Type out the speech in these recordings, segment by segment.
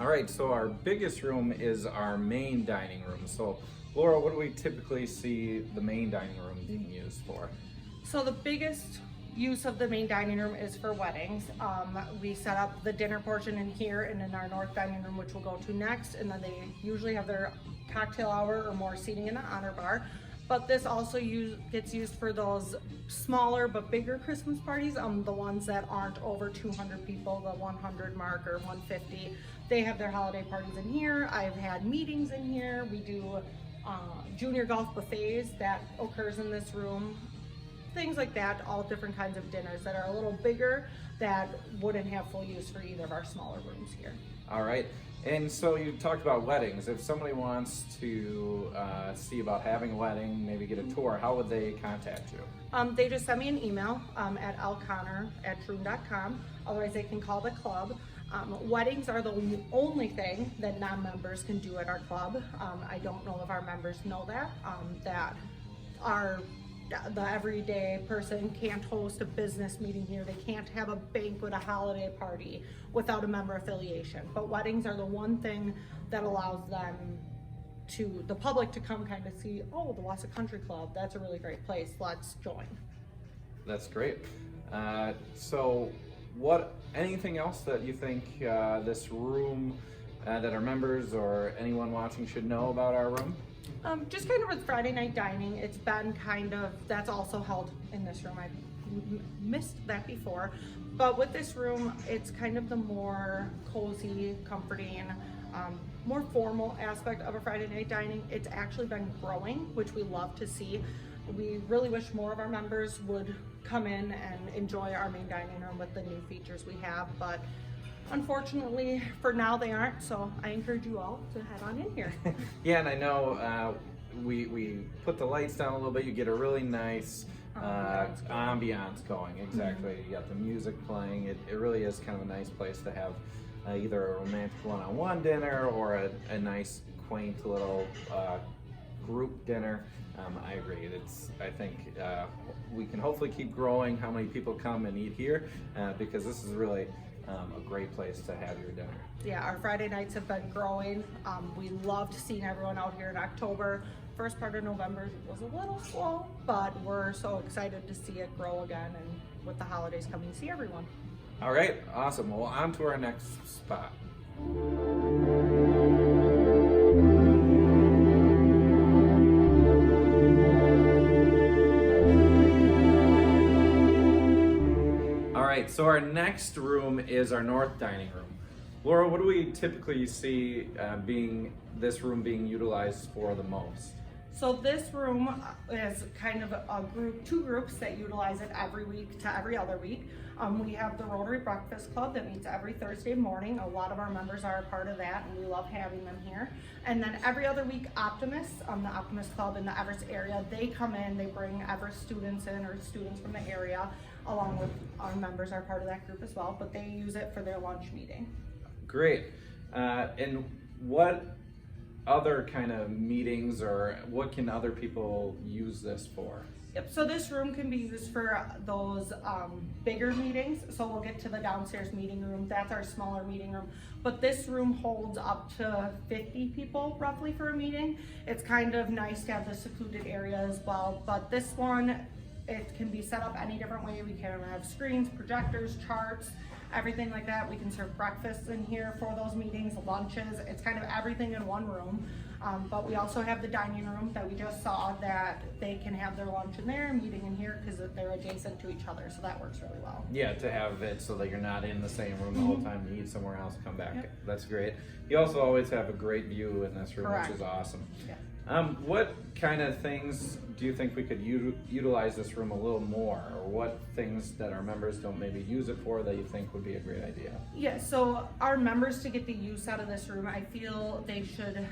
All right, so our biggest room is our main dining room. So Laura, what do we typically see the main dining room being used for? So the biggest use of the main dining room is for weddings. We set up the dinner portion in here and in our north dining room, which we'll go to next, and then they usually have their cocktail hour or more seating in the honor bar. But this also gets used for those smaller but bigger Christmas parties, the ones that aren't over 200 people, the 100 mark or 150. They have their holiday parties in here. I've had meetings in here. We do junior golf buffets that occurs in this room. Things like that, all different kinds of dinners that are a little bigger that wouldn't have full use for either of our smaller rooms here. All right, and so you talked about weddings. If somebody wants to see about having a wedding, maybe get a tour, how would they contact you? They just send me an email at lconnor@troon.com. Otherwise, they can call the club. Weddings are the only thing that non-members can do at our club. I don't know if our members know that, the everyday person can't host a business meeting here. They can't have a banquet, a holiday party without a member affiliation. But weddings are the one thing that allows the public to come kind of see, oh, the Wausau Country Club, that's a really great place, let's join. That's great. So anything else that you think this room, that our members or anyone watching should know about our room? Just kind of with Friday night dining, it's been that's also held in this room. I missed that before. But with this room, it's kind of the more cozy, comforting, more formal aspect of a Friday night dining. It's actually been growing, which we love to see. We really wish more of our members would come in and enjoy our main dining room with the new features we have, but unfortunately, for now they aren't, so I encourage you all to head on in here. Yeah, and I know we put the lights down a little bit. You get a really nice ambiance going. Exactly. You got the music playing. It really is kind of a nice place to have either a romantic one-on-one dinner or a nice, quaint little group dinner. I agree. I think we can hopefully keep growing how many people come and eat here because this is really a great place to have your dinner. Yeah, our Friday nights have been growing. We loved seeing everyone out here in October. First part of November was a little slow, but we're so excited to see it grow again and with the holidays coming, see everyone. All right, awesome. Well, on to our next spot. So our next room is our north dining room. Laura, what do we typically see this room being utilized for the most? So this room is kind of two groups that utilize it every week to every other week. We have the Rotary Breakfast Club that meets every Thursday morning. A lot of our members are a part of that, and we love having them here. And then every other week, Optimists, the Optimist Club in the Everest area, they come in, they bring Everest students in or students from the area, along with our members are part of that group as well, but they use it for their lunch meeting. Great. And what other kind of meetings or what can other people use this for? Yep, so this room can be used for those bigger meetings. So we'll get to the downstairs meeting room. That's our smaller meeting room. But this room holds up to 50 people roughly for a meeting. It's kind of nice to have the secluded area as well. But this one, it can be set up any different way. We can have screens, projectors, charts, everything like that. We can serve breakfasts in here for those meetings, lunches. It's kind of everything in one room. But we also have the dining room that we just saw that they can have their lunch in there, meeting in here because they're adjacent to each other. So that works really well. Yeah, to have it so that you're not in the same room the whole time. You eat somewhere else, come back. Yep. That's great. You also always have a great view in this room, Correct. Which is awesome. Yeah. What kind of things do you think we could utilize this room a little more, or what things that our members don't maybe use it for that you think would be a great idea? Yeah, so our members, to get the use out of this room, I feel they should,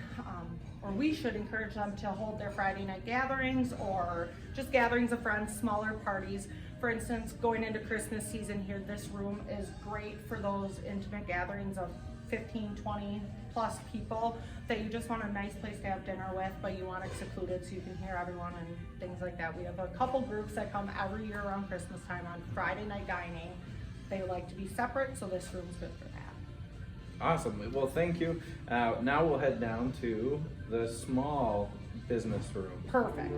or we should encourage them to hold their Friday night gatherings or just gatherings of friends, smaller parties. For instance, going into Christmas season here, this room is great for those intimate gatherings of 15, 20 plus people that you just want a nice place to have dinner with, but you want it secluded so you can hear everyone and things like that. We have a couple groups that come every year around Christmas time on Friday night dining. They like to be separate, so this room's good for that. Awesome. Well, thank you. Now we'll head down to the small business room. Perfect.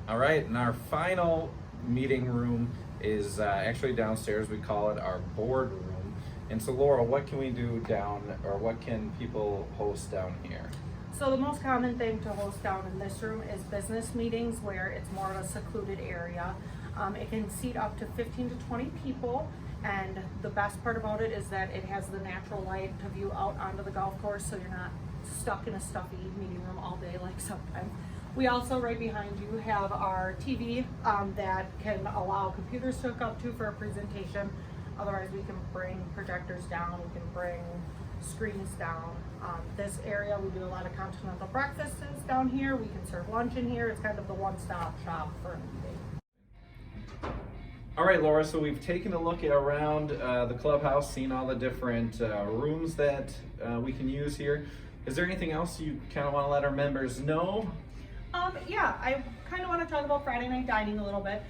All right, and our final meeting room is actually downstairs. We call it our board room. And so, Laura, what can we do or what can people host down here? So the most common thing to host down in this room is business meetings, where it's more of a secluded area. It can seat up to 15 to 20 people, and the best part about it is that it has the natural light to view out onto the golf course, so you're not stuck in a stuffy meeting room all day like sometimes. We also, right behind you, have our TV that can allow computers to hook up to for a presentation. Otherwise, we can bring projectors down, we can bring screens down. This area, we do a lot of continental breakfasts down here. We can serve lunch in here. It's kind of the one-stop shop for a meeting. All right, Laura, so we've taken a look around the clubhouse, seen all the different rooms that we can use here. Is there anything else you kind of want to let our members know? Yeah, I kind of want to talk about Friday night dining a little bit.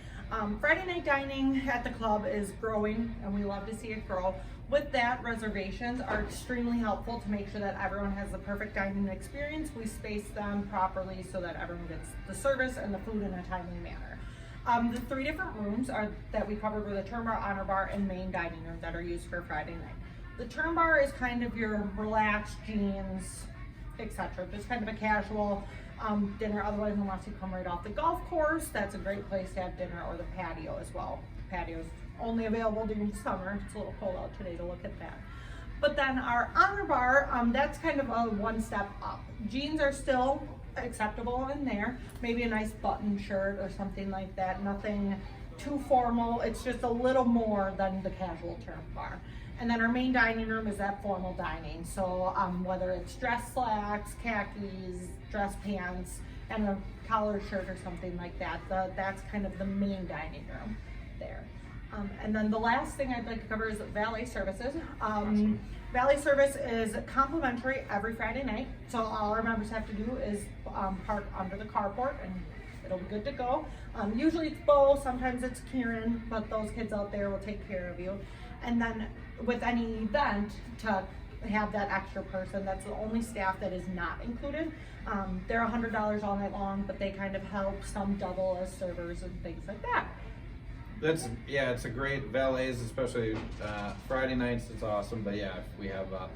Friday night dining at the club is growing, and we love to see it grow. With that, reservations are extremely helpful to make sure that everyone has the perfect dining experience. We space them properly so that everyone gets the service and the food in a timely manner. The 3 different rooms that we covered were the Turn Bar, Honor Bar, and main dining room that are used for Friday night. The Turn Bar is kind of your relaxed jeans, etc. Just kind of a casual dinner. Otherwise, unless you come right off the golf course, that's a great place to have dinner, or the patio as well. The patio's only available during the summer. It's a little cold out today to look at that. But then our Honor Bar, that's kind of a one step up. Jeans are still acceptable in there. Maybe a nice button shirt or something like that. Nothing too formal. It's just a little more than the casual Turn Bar. And then our main dining room is that formal dining. So whether it's dress slacks, khakis, dress pants, and a collared shirt or something like that, that's kind of the main dining room there. And then the last thing I'd like to cover is valet services. Awesome. Valet service is complimentary every Friday night. So all our members have to do is park under the carport, and it'll be good to go. Usually it's Bo, sometimes it's Kieran, but those kids out there will take care of you. And then with any event, to have that extra person, that's the only staff that is not included. They're $100 all night long, but they kind of help, some double as servers and things like that. It's a great valets, especially Friday nights. It's awesome. But yeah, if we have a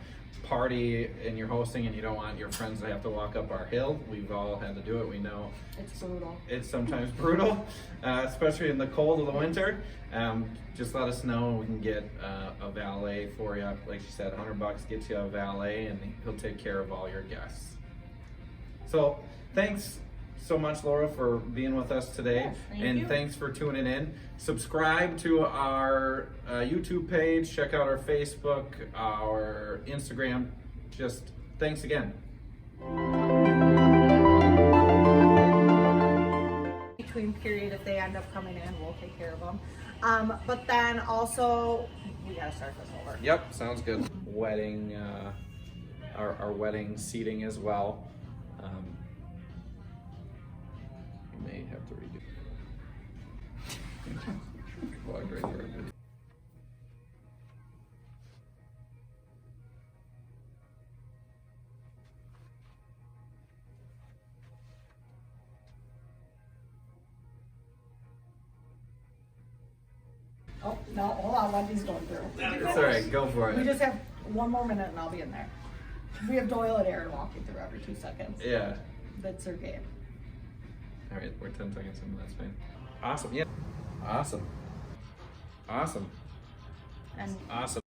party and you're hosting and you don't want your friends to have to walk up our hill, we've all had to do it. We know it's brutal. It's sometimes brutal, especially in the cold of the winter. Just let us know and we can get a valet for you. Like you said, $100 gets you a valet, and he'll take care of all your guests. So thanks so much, Laura, for being with us today. Yes, thanks for tuning in. Subscribe to our YouTube page, check out our Facebook, our Instagram. Just thanks again. Between period, if they end up coming in, we'll take care of them. But then also, we gotta start this over. Yep, sounds good. Wedding, our wedding seating as well. May have to redo. Walk right through it. Oh, no, hold on, Wendy's going through. It's all right, go for We it. just have one more minute and I'll be in there. We have Doyle and Aaron walking through every 2 seconds. Yeah. That's their game. All right, we're 10 seconds in, that's fine. Awesome, yeah. Awesome. Awesome. And Awesome.